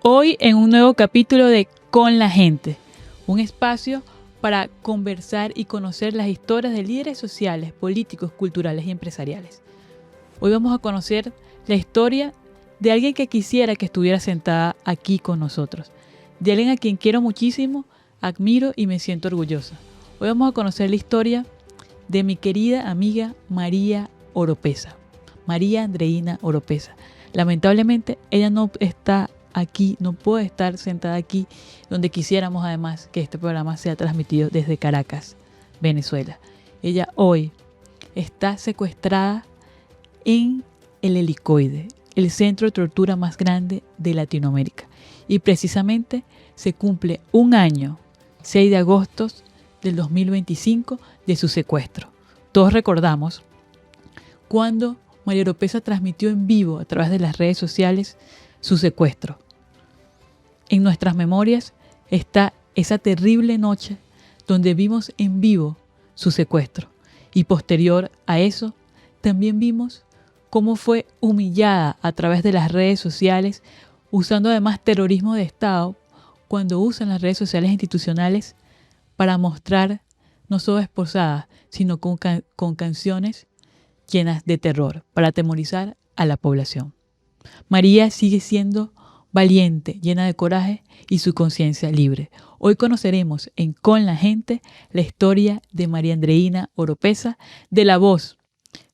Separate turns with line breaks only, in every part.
Hoy en un nuevo capítulo de Con la Gente, un espacio para conversar y conocer las historias de líderes sociales, políticos, culturales y empresariales. Hoy vamos a conocer la historia de alguien que quisiera que estuviera sentada aquí con nosotros, de alguien a quien quiero muchísimo, admiro y me siento orgullosa. Hoy vamos a conocer la historia de mi querida amiga María Oropeza, María Andreina Oropeza. Lamentablemente ella no está aquí, no puede estar sentada aquí donde quisiéramos además que este programa sea transmitido desde Caracas, Venezuela. Ella hoy está secuestrada en el Helicoide, el centro de tortura más grande de Latinoamérica. Y precisamente se cumple un año, 6 de agosto del 2025, de su secuestro. Todos recordamos cuando María Oropeza transmitió en vivo a través de las redes sociales su secuestro. En nuestras memorias está esa terrible noche donde vimos en vivo su secuestro. Y posterior a eso, también vimos cómo fue humillada a través de las redes sociales, usando además terrorismo de Estado, cuando usan las redes sociales institucionales para mostrar no solo esposadas, sino con canciones llenas de terror, para atemorizar a la población. María sigue siendo valiente, llena de coraje y su conciencia libre. Hoy conoceremos en Con la Gente la historia de María Andreina Oropeza, de la voz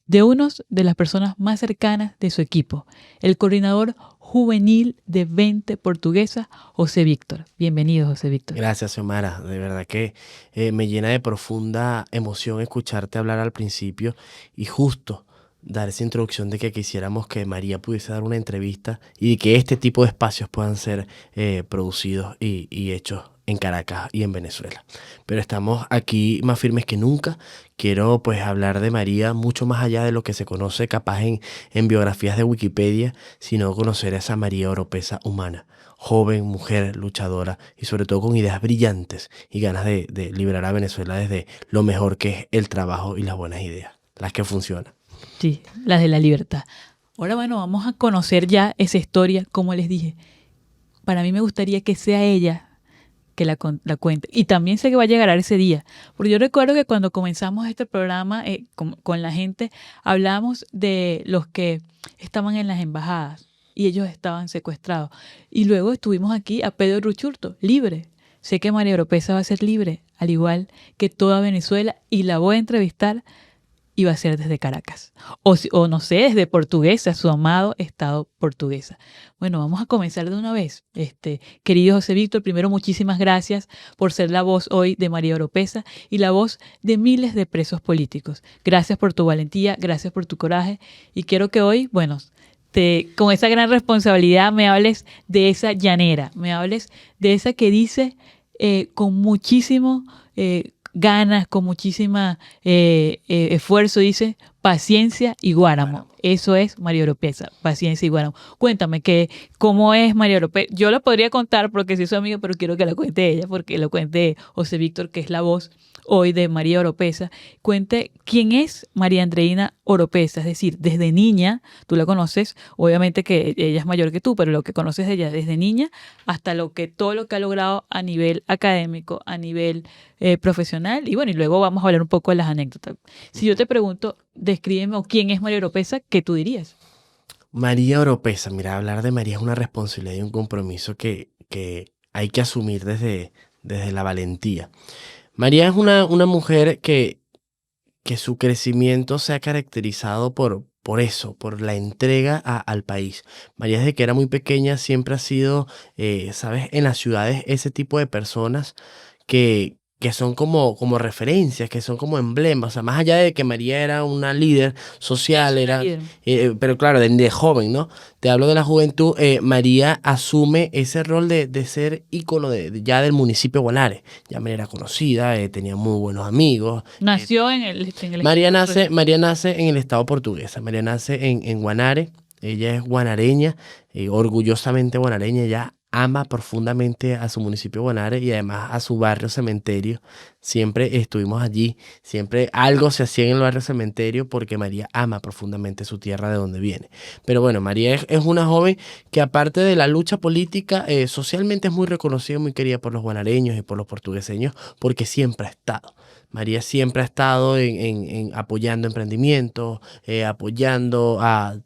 de una de las personas más cercanas de su equipo, el coordinador juvenil de 20 Portuguesa, José Víctor. Bienvenido, José Víctor.
Gracias, Xiomara. De verdad que me llena de profunda emoción escucharte hablar al principio y justo dar esa introducción de que quisiéramos que María pudiese dar una entrevista y que este tipo de espacios puedan ser producidos y hechos en Caracas y en Venezuela. Pero estamos aquí más firmes que nunca. Quiero pues hablar de María mucho más allá de lo que se conoce capaz en biografías de Wikipedia, sino conocer a esa María Oropeza humana, joven, mujer, luchadora y sobre todo con ideas brillantes y ganas de liberar a Venezuela desde lo mejor que es el trabajo y las buenas ideas, las que funcionan.
Sí, las de la libertad. Ahora bueno, vamos a conocer ya esa historia, como les dije. Para mí me gustaría que sea ella que la cuente. Y también sé que va a llegar a ese día. Porque yo recuerdo que cuando comenzamos este programa con la gente, hablamos de los que estaban en las embajadas y ellos estaban secuestrados. Y luego estuvimos aquí a Pedro Ruchurto, libre. Sé que María Oropeza va a ser libre, al igual que toda Venezuela, y la voy a entrevistar y va a ser desde Caracas. O no sé, desde Portuguesa, su amado estado Portuguesa. Bueno, vamos a comenzar de una vez. Querido José Víctor, primero muchísimas gracias por ser la voz hoy de María Oropeza y la voz de miles de presos políticos. Gracias por tu valentía, gracias por tu coraje y quiero que hoy, bueno, con esa gran responsabilidad me hables de esa llanera, me hables de esa que dice con muchísimo ganas, con muchísima esfuerzo, dice paciencia y Guáramo. Eso es María Oropeza, paciencia y Guáramo. Cuéntame cómo es María Oropeza. Yo la podría contar porque soy su amiga, pero quiero que la cuente ella, porque lo cuente José Víctor, que es la voz hoy de María Oropeza. Cuente quién es María Andreina Oropeza, es decir, desde niña, tú la conoces, obviamente que ella es mayor que tú, pero lo que conoces de ella desde niña hasta todo lo que ha logrado a nivel académico, a nivel profesional, y bueno, y luego vamos a hablar un poco de las anécdotas. Si yo te pregunto, descríbeme o quién es María Oropeza, ¿qué tú dirías?
María Oropeza, mira, hablar de María es una responsabilidad y un compromiso que hay que asumir desde la valentía. María es una mujer que su crecimiento se ha caracterizado por eso, por la entrega al país. María desde que era muy pequeña siempre ha sido, ¿sabes? En las ciudades ese tipo de personas que son como referencias, que son como emblemas. O sea, más allá de que María era una líder social, pero claro, de joven, ¿no? Te hablo de la juventud. María asume ese rol de ser ícono ya del municipio de Guanare. Ya María era conocida, tenía muy buenos amigos.
Nació en el
María nace en el estado Portuguesa. María nace en Guanare. Ella es guanareña, orgullosamente guanareña. Ella ama profundamente a su municipio Guanare y además a su barrio Cementerio. Siempre estuvimos allí, siempre algo se hacía en el barrio Cementerio porque María ama profundamente su tierra de donde viene. Pero bueno, María es una joven que aparte de la lucha política, socialmente es muy reconocida y muy querida por los guanareños y por los portugueseños porque siempre ha estado. María siempre ha estado en apoyando emprendimientos, apoyando a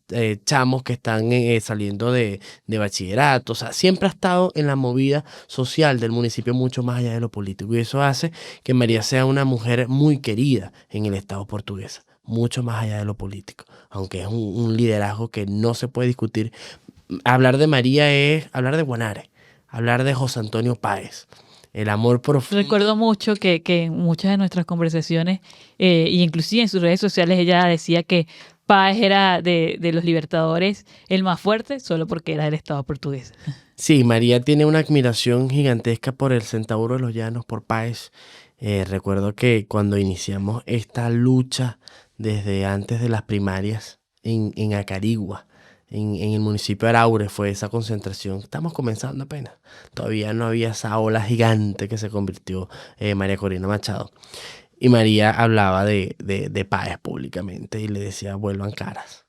chamos que están saliendo de bachillerato, o sea, siempre ha estado en la movida social del municipio mucho más allá de lo político y eso hace que María sea una mujer muy querida en el Estado portugués, mucho más allá de lo político, aunque es un liderazgo que no se puede discutir. Hablar de María es hablar de Guanare, hablar de José Antonio Páez. El amor profundo.
Recuerdo mucho que en muchas de nuestras conversaciones, y inclusive en sus redes sociales, ella decía que Páez era de los libertadores el más fuerte solo porque era del Estado portugués.
Sí, María tiene una admiración gigantesca por el Centauro de los Llanos, por Páez. Recuerdo que cuando iniciamos esta lucha desde antes de las primarias en Acarigua, en el municipio de Araure, fue esa concentración. Estamos comenzando apenas. Todavía no había esa ola gigante que se convirtió María Corina Machado. Y María hablaba de Páez públicamente y le decía, vuelvan caras.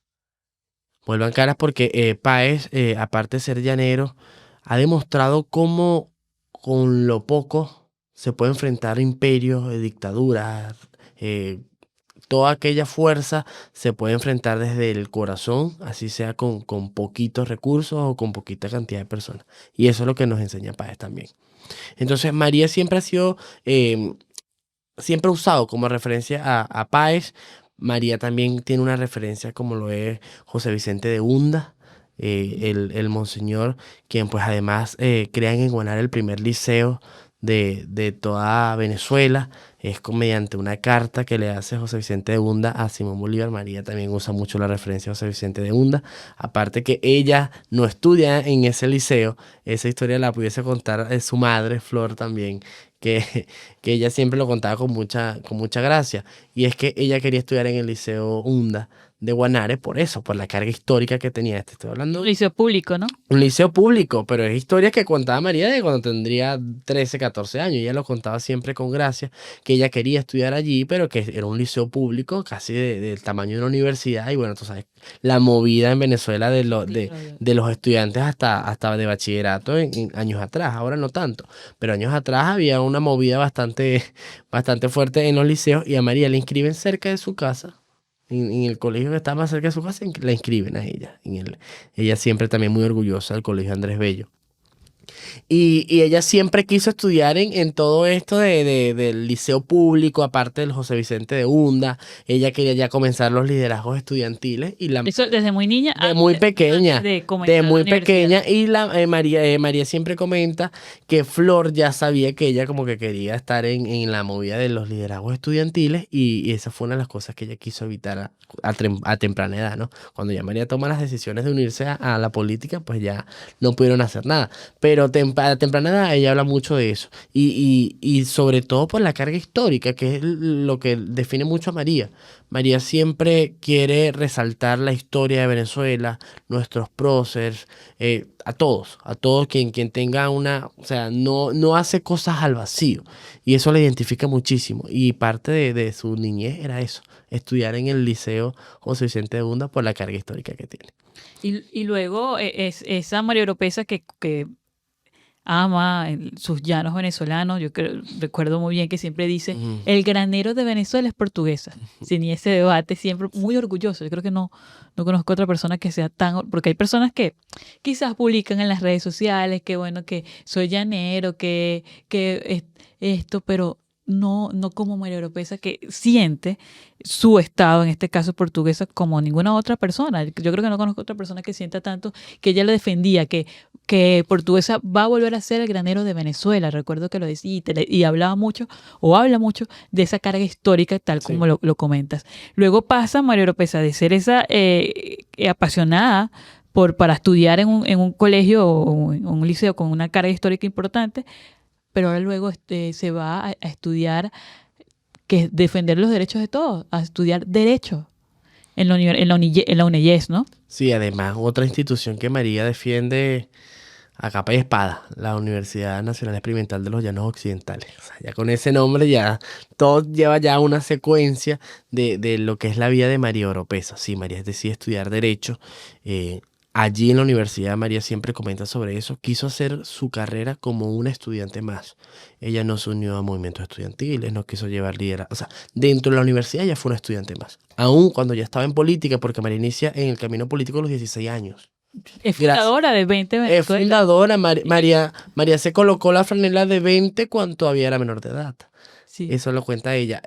Vuelvan caras porque Páez, aparte de ser llanero, ha demostrado cómo con lo poco se puede enfrentar imperios, dictaduras, toda aquella fuerza se puede enfrentar desde el corazón, así sea con poquitos recursos o con poquita cantidad de personas. Y eso es lo que nos enseña Páez también. Entonces María siempre ha sido, siempre ha usado como referencia a Páez. María también tiene una referencia como lo es José Vicente de Hunda, el monseñor, quien pues además crea en Guanare el primer liceo de toda Venezuela. Es mediante una carta que le hace José Vicente de Hunda a Simón Bolívar. María también usa mucho la referencia a José Vicente de Hunda. Aparte que ella no estudia en ese liceo, esa historia la pudiese contar su madre, Flor, también, que ella siempre lo contaba con mucha gracia. Y es que ella quería estudiar en el Liceo Hunda de Guanare por eso, por la carga histórica que tenía. Estoy hablando
Un liceo público, ¿no?
un liceo público, pero es historia que contaba María de cuando tendría 13, 14 años. Ella lo contaba siempre con gracia, que ella quería estudiar allí, pero que era un liceo público casi del tamaño de una universidad. Y bueno, tú sabes, la movida en Venezuela de los estudiantes hasta de bachillerato en años atrás, ahora no tanto, pero años atrás había una movida bastante fuerte en los liceos y a María la inscriben cerca de su casa. En el colegio que está más cerca de su casa, la inscriben a ella. Ella siempre también muy orgullosa del colegio Andrés Bello. Y ella siempre quiso estudiar en todo esto del liceo público, aparte del José Vicente de Hunda. Ella quería ya comenzar los liderazgos estudiantiles.
Eso desde muy niña.
De muy pequeña.
De
muy pequeña. Y María siempre comenta que Flor ya sabía que ella como que quería estar en la movida de los liderazgos estudiantiles. Y esa fue una de las cosas que ella quiso evitar a temprana edad, ¿no? Cuando ya María toma las decisiones de unirse a la política, pues ya no pudieron hacer nada. Pero a temprana edad ella habla mucho de eso. Y sobre todo por la carga histórica, que es lo que define mucho a María. María siempre quiere resaltar la historia de Venezuela, nuestros próceres, a todos quien tenga o sea, no hace cosas al vacío. Y eso la identifica muchísimo. Y parte de su niñez era eso, estudiar en el Liceo José Vicente de Hunda por la carga histórica que tiene.
Y luego esa María Oropesa que ama sus llanos venezolanos. Recuerdo muy bien que siempre dice, el granero de Venezuela es portuguesa. Sin ese debate, siempre muy orgulloso. Yo creo que no conozco otra persona que sea tan... Porque hay personas que quizás publican en las redes sociales que, bueno, que soy llanero, que esto, pero no como María Oropesa, que siente su estado, en este caso portuguesa, como ninguna otra persona. Yo creo que no conozco otra persona que sienta tanto, que ella lo defendía, que portuguesa va a volver a ser el granero de Venezuela. Recuerdo que lo decía y hablaba mucho, o habla mucho, de esa carga histórica, tal como lo comentas. Luego pasa María Oropesa de ser esa apasionada para estudiar en un colegio o en un liceo con una carga histórica importante, pero ahora luego se va a estudiar, que es defender los derechos de todos, a estudiar Derecho en la UNEYES, ¿no?
Sí, además, otra institución que María defiende a capa y espada, la Universidad Nacional Experimental de los Llanos Occidentales. O sea, ya con ese nombre ya todo lleva ya una secuencia de lo que es la vida de María Oropesa. Sí, María decide estudiar Derecho. Allí en la universidad María siempre comenta sobre eso. Quiso hacer su carrera como una estudiante más. Ella no se unió a movimientos estudiantiles, no quiso llevar liderazgo. O sea, dentro de la universidad ella fue una estudiante más. Aún cuando ya estaba en política, porque María inicia en el camino político a los 16 años.
Es fundadora de 20
Es
Venezuela.
fundadora. María se colocó la franela de 20 cuando todavía era menor de edad.
Sí.
Eso lo cuenta ella.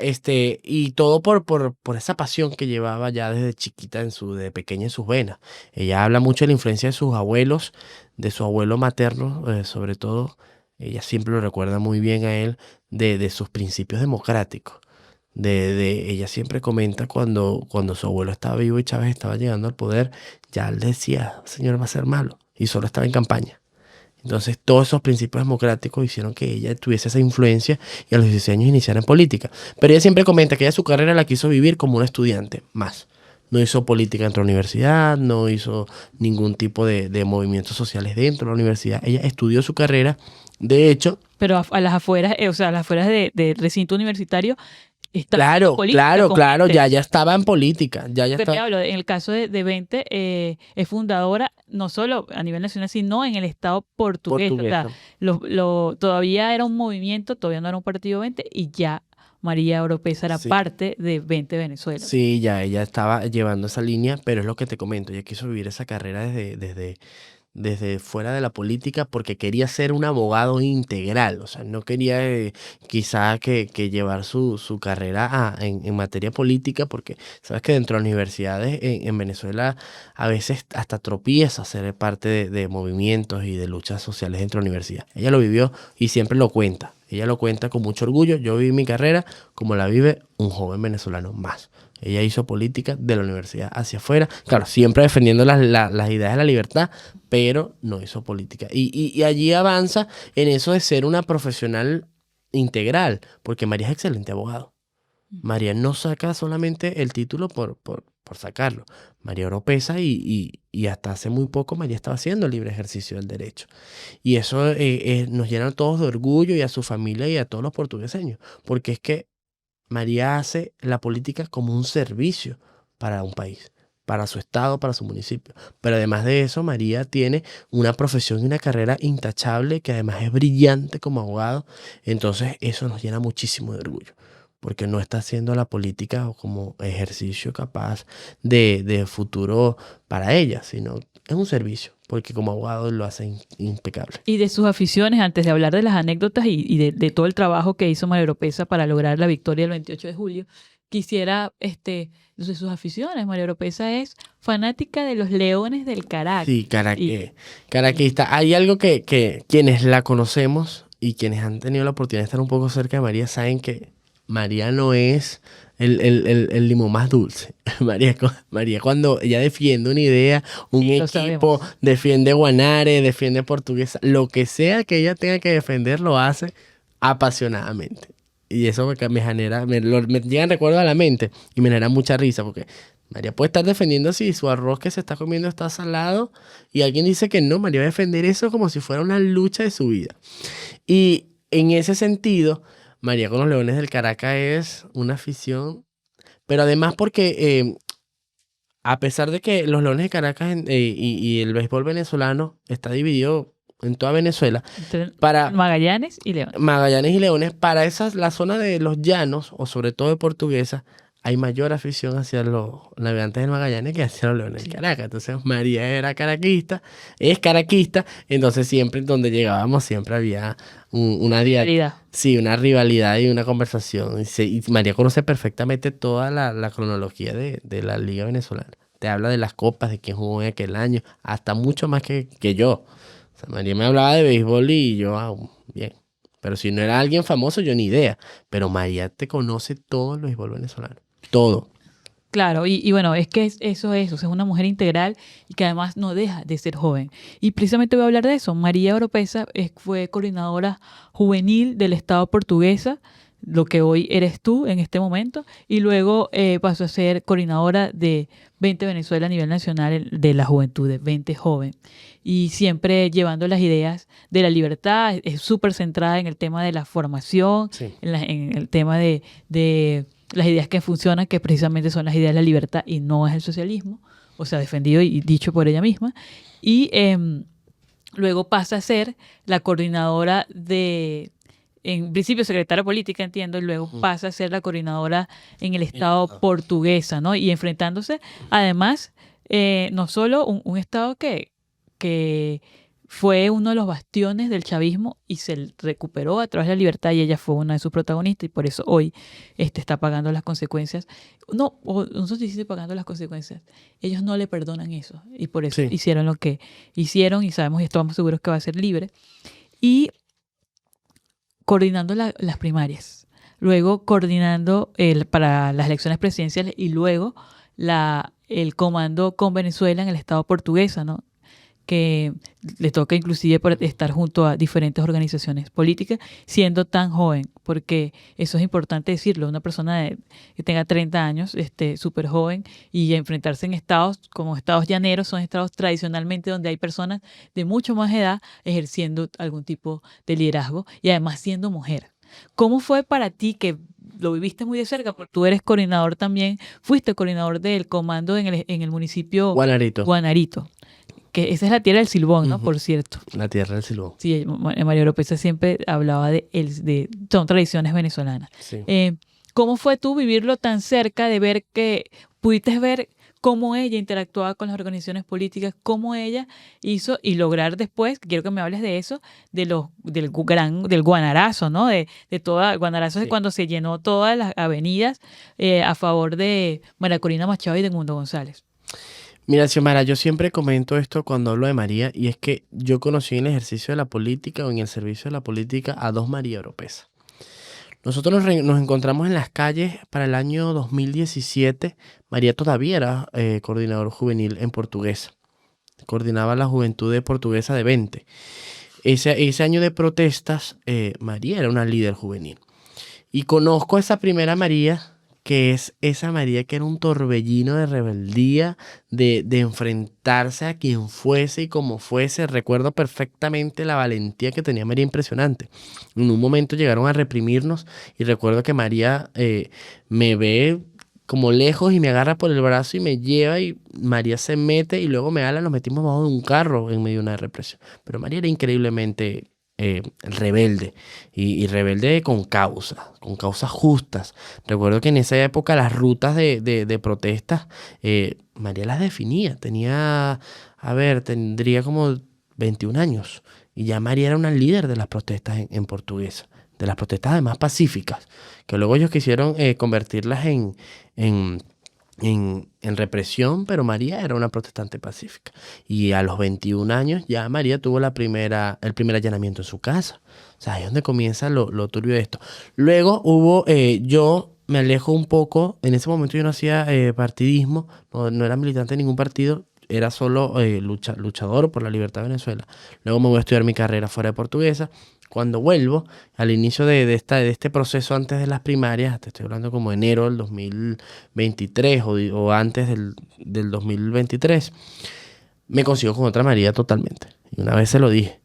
Y todo por esa pasión que llevaba ya desde chiquita, de pequeña en sus venas. Ella habla mucho de la influencia de sus abuelos, de su abuelo materno, sobre todo. Ella siempre lo recuerda muy bien a él, de sus principios democráticos. Ella siempre comenta cuando su abuelo estaba vivo y Chávez estaba llegando al poder, ya él decía, señor, va a ser malo. Y solo estaba en campaña. Entonces, todos esos principios democráticos hicieron que ella tuviese esa influencia y a los 16 años iniciara en política. Pero ella siempre comenta que ella su carrera la quiso vivir como una estudiante más. No hizo política dentro de la universidad, no hizo ningún tipo de movimientos sociales dentro de la universidad. Ella estudió su carrera, de hecho.
Pero a las afueras, o sea, a las afueras del recinto universitario, está
Claro,
política,
claro, ya estaba en política. Ya
Porque
estaba.
te hablo, en el caso de 20, es fundadora no solo a nivel nacional, sino en el Estado portugués. O sea, todavía era un movimiento, todavía no era un partido 20, y ya María Oropesa era
Sí.
parte de 20 Venezuela.
Sí, ya ella estaba llevando esa línea, pero es lo que te comento, ella quiso vivir esa carrera desde fuera de la política porque quería ser un abogado integral. O sea, no quería quizá que llevar su carrera en materia política, porque sabes que dentro de las universidades en Venezuela a veces hasta tropieza ser parte de movimientos y de luchas sociales dentro de la universidad. Ella lo vivió y siempre lo cuenta. Ella lo cuenta con mucho orgullo. Yo viví mi carrera como la vive un joven venezolano más. Ella hizo política de la universidad hacia afuera. Claro, siempre defendiendo las ideas de la libertad, pero no hizo política. Y allí avanza en eso de ser una profesional integral, porque María es excelente abogado. María no saca solamente el título por sacarlo. María Oropesa y hasta hace muy poco María estaba haciendo el libre ejercicio del derecho. Y eso nos llena a todos de orgullo y a su familia y a todos los portugueseños, porque es que María hace la política como un servicio para un país, para su estado, para su municipio. Pero además de eso, María tiene una profesión y una carrera intachable que además es brillante como abogado. Entonces eso nos llena muchísimo de orgullo, porque no está haciendo la política como ejercicio capaz de futuro para ella, sino es un servicio, porque como abogado lo hace impecable.
Y de sus aficiones, antes de hablar de las anécdotas y de todo el trabajo que hizo María Oropesa para lograr la victoria el 28 de julio, quisiera, de sus aficiones, María Oropesa es fanática de los Leones del Caracas.
Sí, caraquista. Hay algo que quienes la conocemos y quienes han tenido la oportunidad de estar un poco cerca de María saben que María no es el limón más dulce. María cuando ella defiende una idea, un equipo, defiende Guanare, defiende Portuguesa, lo que sea que ella tenga que defender, lo hace apasionadamente. Y eso me genera, me llegan recuerdos a la mente y me genera mucha risa porque María puede estar defendiendo si su arroz que se está comiendo está salado y alguien dice que no, María va a defender eso como si fuera una lucha de su vida. Y en ese sentido, María con los Leones del Caracas es una afición, pero además porque a pesar de que los Leones de Caracas y el béisbol venezolano está dividido en toda Venezuela,
para Magallanes y
Leones, para la zona de los llanos, o sobre todo de Portuguesa, hay mayor afición hacia los navegantes del Magallanes que hacia los Leones del Caracas. Entonces María era caraquista, es caraquista, entonces siempre donde llegábamos siempre había una rivalidad y una conversación. Y María conoce perfectamente toda la cronología de la Liga Venezolana. Te habla de las copas, de quién jugó en aquel año, hasta mucho más que yo. O sea, María me hablaba de béisbol y yo, bien. Pero si no era alguien famoso, yo ni idea. Pero María te conoce todo el béisbol venezolano. Todo.
Claro, y bueno, es que eso es una mujer integral y que además no deja de ser joven. Y precisamente voy a hablar de eso. María Oropesa fue coordinadora juvenil del Estado portuguesa lo que hoy eres tú en este momento, y luego pasó a ser coordinadora de 20 Venezuela a nivel nacional de la juventud, de 20 joven, y siempre llevando las ideas de la libertad. Es súper centrada en el tema de la formación,
Sí.
en el tema de las ideas que funcionan, que precisamente son las ideas de la libertad y no es el socialismo, o sea, defendido y dicho por ella misma. Y luego pasa a ser la coordinadora en principio secretaria política, entiendo, y luego pasa a ser la coordinadora en el Estado portuguesa, ¿no? Y enfrentándose, además, no solo un Estado que fue uno de los bastiones del chavismo y se recuperó a través de la libertad, y ella fue una de sus protagonistas, y por eso hoy está pagando las consecuencias. No, nosotros sí pagando las consecuencias. Ellos no le perdonan eso, y por eso hicieron lo que hicieron, y sabemos y estamos seguros que va a ser libre. Y coordinando las primarias, luego coordinando para las elecciones presidenciales, y luego el comando con Venezuela en el Estado portuguesa, ¿no? Que le toca inclusive por estar junto a diferentes organizaciones políticas, siendo tan joven, porque eso es importante decirlo, una persona que tenga 30 años, súper joven, y enfrentarse en estados como estados llaneros, son estados tradicionalmente donde hay personas de mucho más edad ejerciendo algún tipo de liderazgo, y además siendo mujer. ¿Cómo fue para ti, que lo viviste muy de cerca, porque tú eres coordinador también, fuiste coordinador del comando en el municipio Guanarito? Que esa es la tierra del Silbón, ¿no? Por cierto.
La tierra del Silbón.
Sí, María Oropesa siempre hablaba son tradiciones venezolanas.
Sí.
¿Cómo fue tú vivirlo tan cerca, de ver pudiste ver cómo ella interactuaba con las organizaciones políticas, cómo ella hizo, y lograr después, quiero que me hables de eso, del Guanarazo, ¿no? De toda, Guanarazo es cuando se llenó todas las avenidas a favor de María Corina Machado y de Edmundo González.
Mira, Xiomara, yo siempre comento esto cuando hablo de María, y es que yo conocí en el ejercicio de la política o en el servicio de la política a dos María Oropesa. Nosotros nos encontramos en las calles para el año 2017. María todavía era coordinador juvenil en Portuguesa. Coordinaba la juventud de Portuguesa de 20. Ese año de protestas, María era una líder juvenil. Y conozco a esa primera María, que es esa María que era un torbellino de rebeldía, de enfrentarse a quien fuese y como fuese. Recuerdo perfectamente la valentía que tenía María, impresionante. En un momento llegaron a reprimirnos, y recuerdo que María me ve como lejos y me agarra por el brazo y me lleva, y María se mete y luego nos metimos bajo de un carro en medio de una represión. Pero María era increíblemente rebelde, y rebelde con causas justas. Recuerdo que en esa época las rutas de protestas, María las definía. Tendría como 21 años, y ya María era una líder de las protestas en Portuguesa, de las protestas además pacíficas, que luego ellos quisieron convertirlas en represión, pero María era una protestante pacífica. Y a los 21 años ya María tuvo el primer allanamiento en su casa. O sea, ahí es donde comienza lo turbio de esto. Luego yo me alejo un poco. En ese momento yo no hacía partidismo, no era militante de ningún partido, era solo luchador por la libertad de Venezuela. Luego me voy a estudiar mi carrera fuera de Portuguesa. Cuando vuelvo, al inicio de este proceso antes de las primarias, te estoy hablando como enero del 2023 o antes del 2023, me consigo con otra María totalmente. Y una vez se lo dije: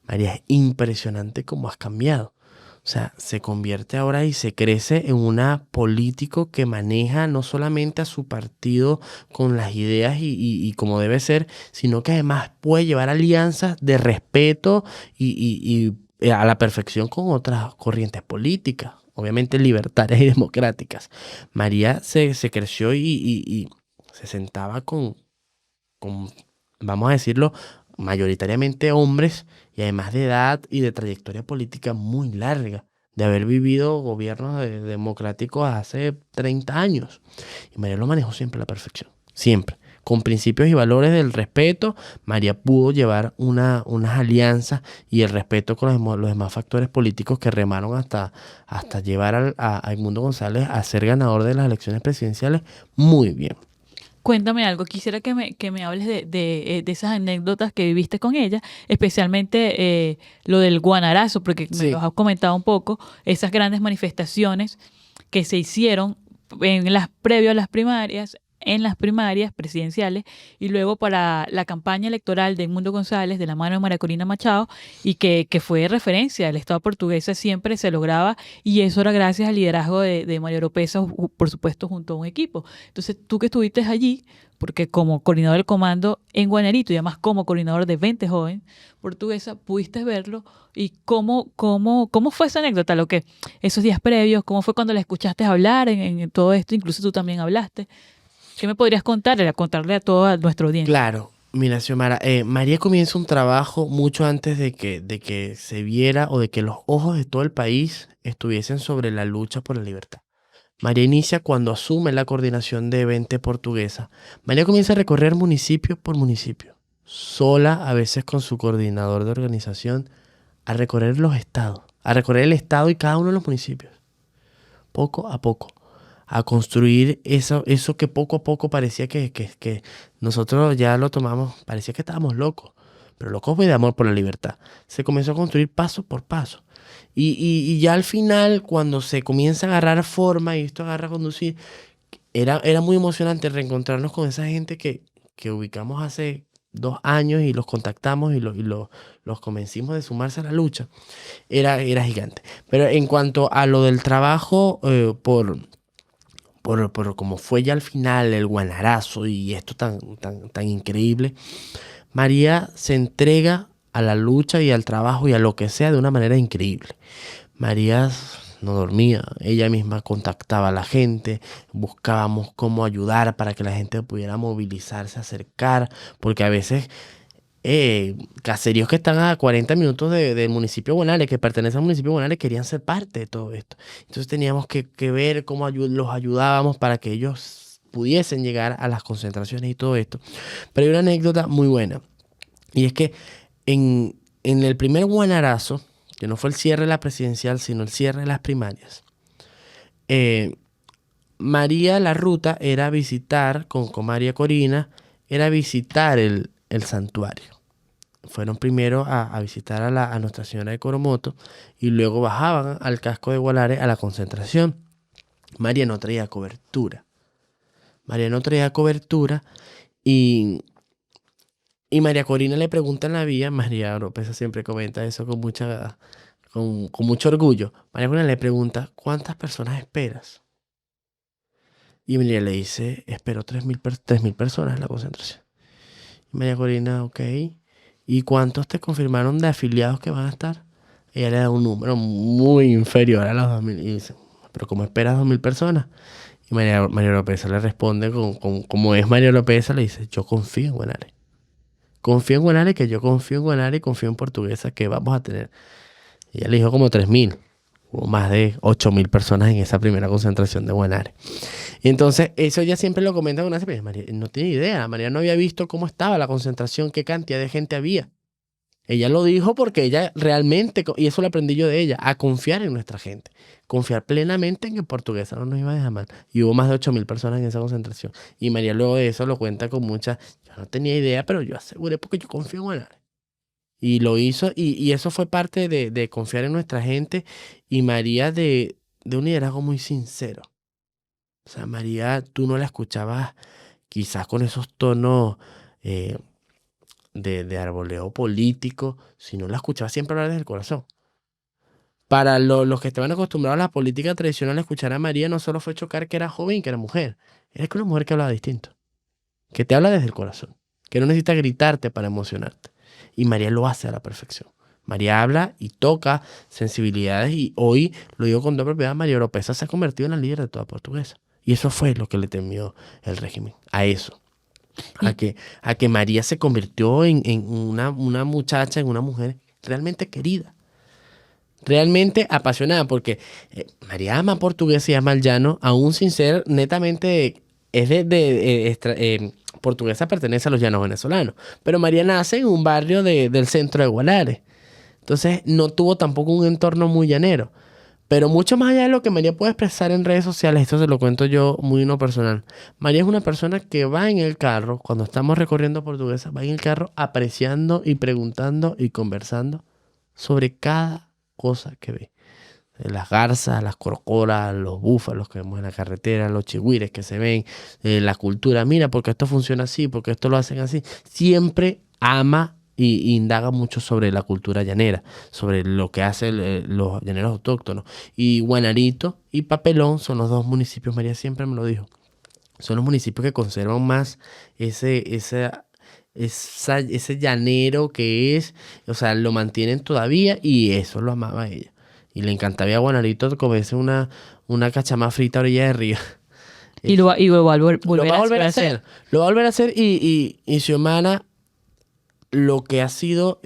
María, es impresionante cómo has cambiado. O sea, se convierte ahora y se crece en una político que maneja no solamente a su partido con las ideas y como debe ser, sino que además puede llevar alianzas de respeto y a la perfección con otras corrientes políticas, obviamente libertarias y democráticas. María se creció y se sentaba con, vamos a decirlo, mayoritariamente hombres, y además de edad y de trayectoria política muy larga, de haber vivido gobiernos democráticos hace 30 años. Y María lo manejó siempre a la perfección, siempre. Con principios y valores del respeto, María pudo llevar unas alianzas y el respeto con los demás factores políticos que remaron hasta llevar a Edmundo González a ser ganador de las elecciones presidenciales muy bien.
cuéntame algo. Quisiera que me hables de esas anécdotas que viviste con ella, especialmente lo del Guanarazo, porque me lo
Sí,
has comentado un poco, esas grandes manifestaciones que se hicieron previo a las primarias, en las primarias presidenciales y luego para la campaña electoral de Edmundo González de la mano de María Corina Machado y que fue referencia. El Estado portuguesa siempre se lograba y eso era gracias al liderazgo de María Oropesa, por supuesto, junto a un equipo. Entonces, tú que estuviste allí, porque como coordinador del comando en Guanarito y además como coordinador de 20 Joven Portuguesa, pudiste verlo y cómo fue esa anécdota, lo que esos días previos, cómo fue cuando la escuchaste hablar en todo esto, incluso tú también hablaste. ¿Qué me podrías contarle a toda nuestra audiencia?
claro. Mira, Xiomara, María comienza un trabajo mucho antes de que se viera o de que los ojos de todo el país estuviesen sobre la lucha por la libertad. María inicia cuando asume la coordinación de 20 Portuguesa. María comienza a recorrer municipio por municipio, sola, a veces con su coordinador de organización, a recorrer los estados, a recorrer el estado y cada uno de los municipios, poco a poco, a construir eso que poco a poco parecía que nosotros ya lo tomamos, parecía que estábamos locos, pero locos de amor por la libertad. Se comenzó a construir paso por paso. Y ya al final, cuando se comienza a agarrar forma y esto agarra a conducir, era muy emocionante reencontrarnos con esa gente que ubicamos hace 2 años y los contactamos los convencimos de sumarse a la lucha. Era gigante. Pero en cuanto a lo del trabajo, por como fue ya al final el guanarazo y esto tan increíble, María se entrega a la lucha y al trabajo y a lo que sea de una manera increíble. María no dormía, ella misma contactaba a la gente, buscábamos cómo ayudar para que la gente pudiera movilizarse, acercar, porque a veces caseríos que están a 40 minutos del municipio de Guanare, que pertenece al municipio de Guanare, querían ser parte de todo esto. Entonces teníamos que ver cómo los ayudábamos para que ellos pudiesen llegar a las concentraciones y todo esto. Pero hay una anécdota muy buena, y es que en el primer Guanarazo, que no fue el cierre de la presidencial, sino el cierre de las primarias, María, la ruta era visitar, con María Corina, era visitar el santuario. Fueron primero a visitar a Nuestra Señora de Coromoto y luego bajaban al casco de Gualare a la concentración. María no traía cobertura. María no traía cobertura y María Corina le pregunta en la vía, María Oropesa siempre comenta eso con mucho orgullo. María Corina le pregunta, ¿cuántas personas esperas? Y María le dice, espero 3.000 personas en la concentración. Y María Corina, ok. ¿Y cuántos te confirmaron de afiliados que van a estar? Ella le da un número muy inferior a los 2.000. Y dice, ¿pero cómo esperas 2.000 personas? Y María Oropesa le responde, como es María Oropesa, le dice, yo confío en Guanare. Confío en Guanare, que yo confío en Guanare y confío en Portuguesa que vamos a tener. Ella le dijo como 3.000. Hubo más de 8.000 personas en esa primera concentración de Guanare. Y entonces, eso ella siempre lo comenta con una vez. María no tiene idea. María no había visto cómo estaba la concentración, qué cantidad de gente había. Ella lo dijo porque ella realmente, y eso lo aprendí yo de ella, a confiar en nuestra gente. Confiar plenamente en que Portuguesa no nos iba a dejar mal. Y hubo más de 8.000 personas en esa concentración. Y María luego de eso lo cuenta con mucha... Yo no tenía idea, pero yo aseguré porque yo confío en Guanare. Y lo hizo, y eso fue parte de confiar en nuestra gente. Y María de un liderazgo muy sincero. O sea, María, tú no la escuchabas quizás con esos tonos de arboleo político, sino la escuchabas siempre hablar desde el corazón. Para los que estaban acostumbrados a la política tradicional, escuchar a María no solo fue chocar que era joven y que era mujer. Era que una mujer que hablaba distinto, que te habla desde el corazón, que no necesita gritarte para emocionarte. Y María lo hace a la perfección. María habla y toca sensibilidades y hoy, lo digo con toda propiedad, María Oropesa se ha convertido en la líder de toda Portuguesa. Y eso fue lo que le temió el régimen, a eso.
Y
A que María se convirtió en una muchacha, en una mujer realmente querida, realmente apasionada, porque María ama Portuguesa y ama al llano, aún sin ser netamente, es Portuguesa pertenece a los llanos venezolanos, pero María nace en un barrio del centro de Gualare, entonces no tuvo tampoco un entorno muy llanero. Pero mucho más allá de lo que María puede expresar en redes sociales, esto se lo cuento yo muy no personal. María es una persona que va en el carro, cuando estamos recorriendo Portuguesa, va en el carro apreciando y preguntando y conversando sobre cada cosa que ve. Las garzas, las corcoras, los búfalos que vemos en la carretera, los chigüires que se ven, la cultura. Mira, porque esto funciona así, porque esto lo hacen así. Siempre ama y indaga mucho sobre la cultura llanera, sobre lo que hacen los llaneros autóctonos. Y Guanarito y Papelón son los dos municipios, María siempre me lo dijo, son los municipios que conservan más ese llanero que es, o sea, lo mantienen todavía y eso lo amaba ella. Y le encantaba a Guanarito comerse una cachama frita a orilla de río.
Y lo va a
Lo
volver
va a
a
volver a
hacer.
hacer. Lo va a volver a hacer y Xiomara, lo que ha sido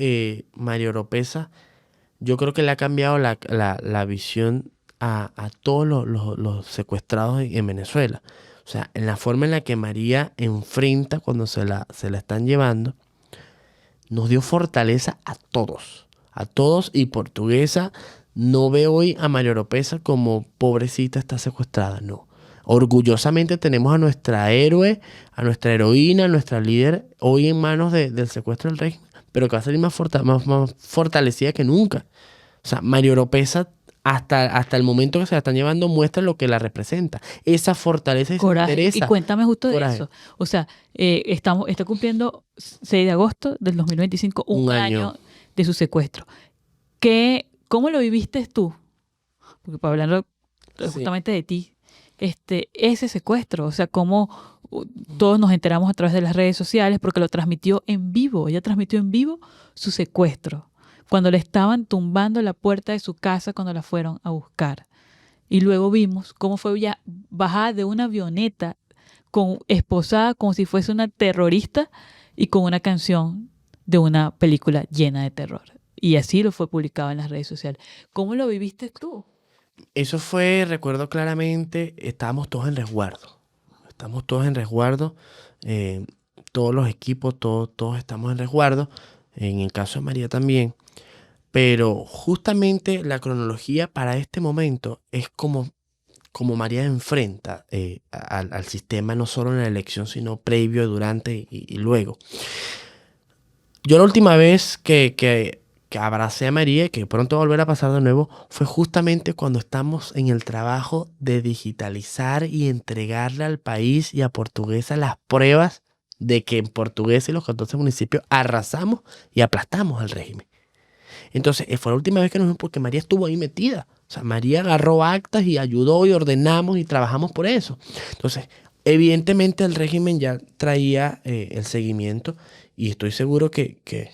María Oropesa, yo creo que le ha cambiado la visión a todos los secuestrados en Venezuela. O sea, en la forma en la que María enfrenta cuando se la están llevando, nos dio fortaleza a todos. A todos, y Portuguesa no ve hoy a María Oropesa como pobrecita está secuestrada, no. Orgullosamente tenemos a nuestra héroe, a nuestra heroína, a nuestra líder hoy en manos del secuestro del régimen, pero que va a salir más fortalecida que nunca. O sea, María Oropesa hasta el momento que se la están llevando muestra lo que la representa. Esa fortaleza y esa
Coraje. Y
entereza.
cuéntame justo de
Coraje.
eso. O sea, está cumpliendo 6 de agosto del 2025 un año de su secuestro. ¿Cómo lo viviste tú? Porque para hablar justamente de ti, ese secuestro, o sea, cómo todos nos enteramos a través de las redes sociales porque lo transmitió en vivo. Ella transmitió en vivo su secuestro, cuando le estaban tumbando la puerta de su casa cuando la fueron a buscar. Y luego vimos cómo fue ella bajada de una avioneta, esposada como si fuese una terrorista y con una canción de una película llena de terror. Y así lo fue publicado en las redes sociales. ¿Cómo lo viviste tú?
Eso fue, recuerdo claramente, estábamos todos en resguardo. Estamos todos en resguardo. Todos los equipos, todos estamos en resguardo. En el caso de María también. Pero justamente la cronología para este momento es como María enfrenta al sistema, no solo en la elección, sino previo, durante y luego. Yo la última vez que abracé a María, que pronto volverá a pasar de nuevo, fue justamente cuando estamos en el trabajo de digitalizar y entregarle al país y a Portuguesa las pruebas de que en Portuguesa y los 14 municipios arrasamos y aplastamos al régimen. Entonces, fue la última vez que nos vimos porque María estuvo ahí metida. O sea, María agarró actas y ayudó y ordenamos y trabajamos por eso. Entonces, evidentemente el régimen ya traía el seguimiento y estoy seguro que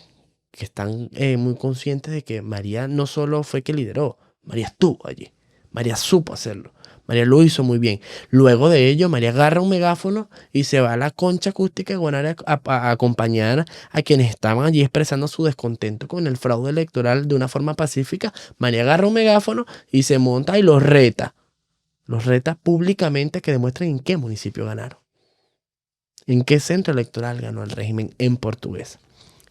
están muy conscientes de que María no solo fue que lideró, María estuvo allí. María supo hacerlo. María lo hizo muy bien. Luego de ello, María agarra un megáfono y se va a la concha acústica de Guanare a acompañar a quienes estaban allí expresando su descontento con el fraude electoral de una forma pacífica. María agarra un megáfono y se monta y los reta. Los reta públicamente que demuestren en qué municipio ganaron. En qué centro electoral ganó el régimen en Portuguesa.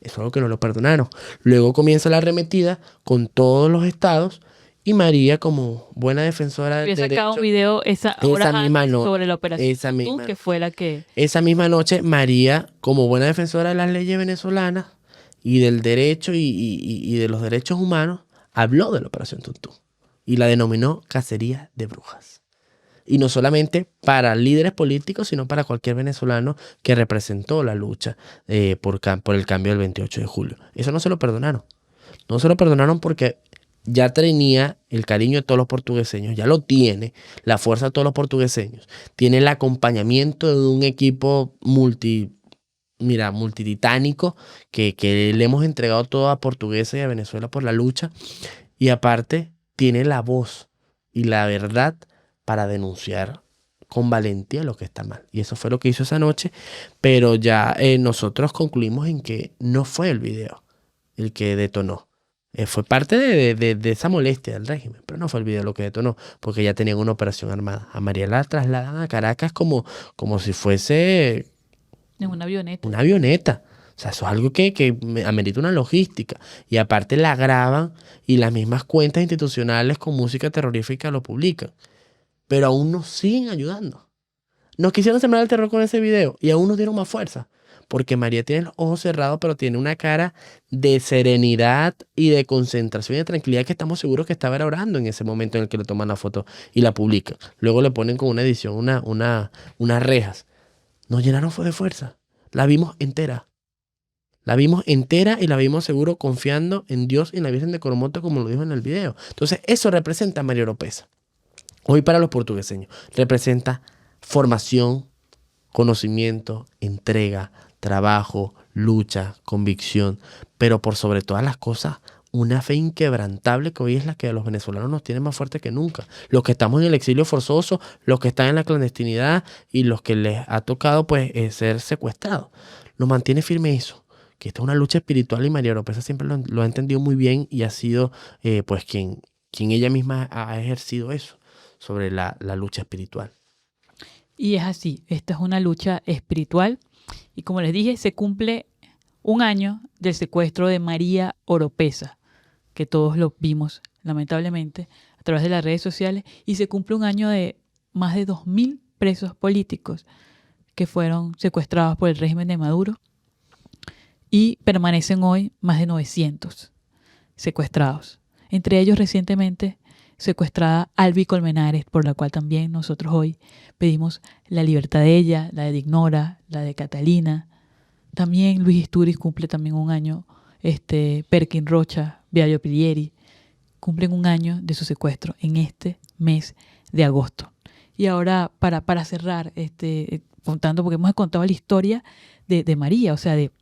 Eso es algo que no lo perdonaron. Luego comienza la arremetida con todos los estados. Y María, como buena defensora del derecho...
sacado un video esa
misma noche,
sobre la operación que fue la que...
Esa misma noche, María, como buena defensora de las leyes venezolanas y del derecho y de los derechos humanos, habló de la Operación Tuntún y la denominó cacería de brujas. Y no solamente para líderes políticos, sino para cualquier venezolano que representó la lucha por el cambio del 28 de julio. Eso no se lo perdonaron. No se lo perdonaron porque ya tenía el cariño de todos los portugueseños, ya lo tiene, la fuerza de todos los portugueseños, tiene el acompañamiento de un equipo multititánico que le hemos entregado todo a Portuguesa y a Venezuela por la lucha, y aparte tiene la voz y la verdad para denunciar con valentía lo que está mal. Y eso fue lo que hizo esa noche, pero ya nosotros concluimos en que no fue el video el que detonó. Fue parte de esa molestia del régimen, pero no fue el video lo que detonó, porque ya tenían una operación armada. A María la trasladan a Caracas como si fuese
en una avioneta.
una avioneta. O sea, eso es algo que amerita una logística. Y aparte la graban y las mismas cuentas institucionales con música terrorífica lo publican. Pero aún nos siguen ayudando. Nos quisieron sembrar el terror con ese video y aún nos dieron más fuerza. Porque María tiene los ojos cerrados, pero tiene una cara de serenidad y de concentración y de tranquilidad que estamos seguros que estaba orando en ese momento en el que le toman la foto y la publican. Luego le ponen con una edición unas rejas. Nos llenaron fue de fuerza. La vimos entera. La vimos entera y la vimos seguro confiando en Dios y en la Virgen de Coromoto, como lo dijo en el video. Entonces, eso representa a María Oropesa. Hoy para los portugueseños representa formación, conocimiento, entrega, trabajo, lucha, convicción, pero por sobre todas las cosas, una fe inquebrantable que hoy es la que a los venezolanos nos tiene más fuerte que nunca. Los que estamos en el exilio forzoso, los que están en la clandestinidad y los que les ha tocado pues ser secuestrados. Nos mantiene firme eso, que esta es una lucha espiritual y María Oropesa siempre lo ha entendido muy bien y ha sido pues quien ella misma ha ejercido eso sobre la lucha espiritual.
Y es así, esta es una lucha espiritual y como les dije, se cumple un año del secuestro de María Oropesa, que todos lo vimos lamentablemente a través de las redes sociales, y se cumple un año de más de 2.000 presos políticos que fueron secuestrados por el régimen de Maduro y permanecen hoy más de 900 secuestrados. Entre ellos recientemente secuestrada Alby Colmenares, por la cual también nosotros hoy pedimos la libertad de ella, la de Dignora, la de Catalina. También Luis Istúriz cumple también un año, Perkin Rocha, Viario Pilieri, cumplen un año de su secuestro en este mes de agosto. Y ahora, para cerrar, contando, porque hemos contado la historia de María, o sea, de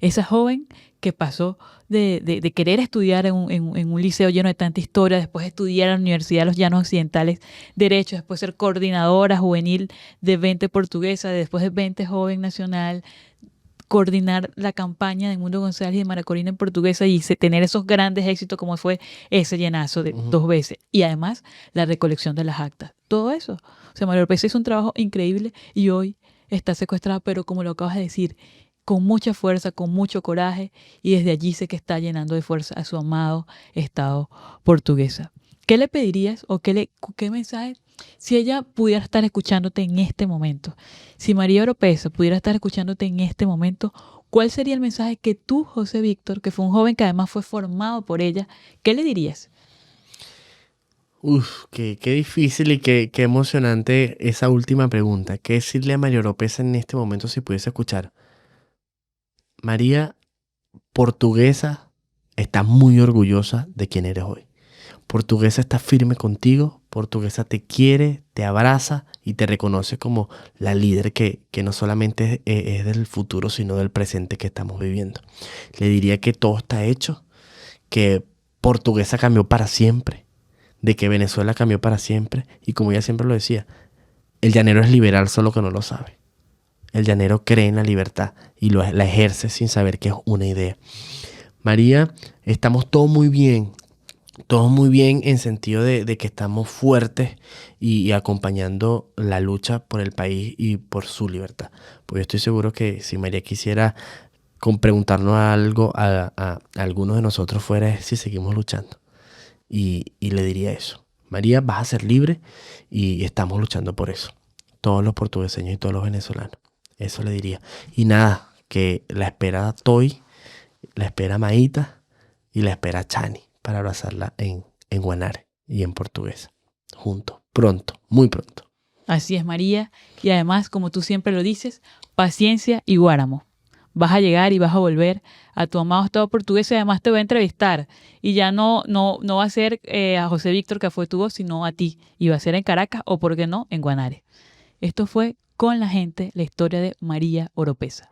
esa joven que pasó de querer estudiar en un liceo lleno de tanta historia, después estudiar en la Universidad de los Llanos Occidentales Derecho, después ser coordinadora juvenil de 20 Portuguesa, después de 20 Joven Nacional, coordinar la campaña de Mundo González y de María Corina en Portuguesa y tener esos grandes éxitos como fue ese llenazo de 2 veces. Y además la recolección de las actas. Todo eso. O sea, María Oropesa hizo un trabajo increíble y hoy está secuestrada, pero como lo acabas de decir, con mucha fuerza, con mucho coraje, y desde allí sé que está llenando de fuerza a su amado Estado portuguesa. ¿Qué le pedirías o qué mensaje, si ella pudiera estar escuchándote en este momento, si María Oropesa pudiera estar escuchándote en este momento, cuál sería el mensaje que tú, José Víctor, que fue un joven que además fue formado por ella, qué le dirías?
Qué difícil y qué emocionante esa última pregunta. ¿Qué decirle a María Oropesa en este momento si pudiese escuchar? María, Portuguesa está muy orgullosa de quien eres hoy. Portuguesa está firme contigo, Portuguesa te quiere, te abraza y te reconoce como la líder que no solamente es del futuro, sino del presente que estamos viviendo. Le diría que todo está hecho, que Portuguesa cambió para siempre, de que Venezuela cambió para siempre, y como ella siempre lo decía, el llanero es liberal, solo que no lo sabe. El llanero cree en la libertad y la ejerce sin saber que es una idea. María, estamos todos muy bien en sentido de que estamos fuertes y acompañando la lucha por el país y por su libertad. Porque yo estoy seguro que si María quisiera preguntarnos algo a algunos de nosotros fuera si seguimos luchando. Y le diría eso. María, vas a ser libre y estamos luchando por eso. Todos los portugueseños y todos los venezolanos. Eso le diría. Y nada, que la espera Toy, la espera Maíta y la espera Chani para abrazarla en Guanare y en Portuguesa. Juntos, pronto, muy pronto.
Así es, María. Y además, como tú siempre lo dices, paciencia y guáramo. Vas a llegar y vas a volver a tu amado Estado portugués y además te voy a entrevistar. Y ya no va a ser a José Víctor, que fue tu voz, sino a ti. Y va a ser en Caracas o, por qué no, en Guanare. Esto fue Con la Gente, la historia de María Oropesa.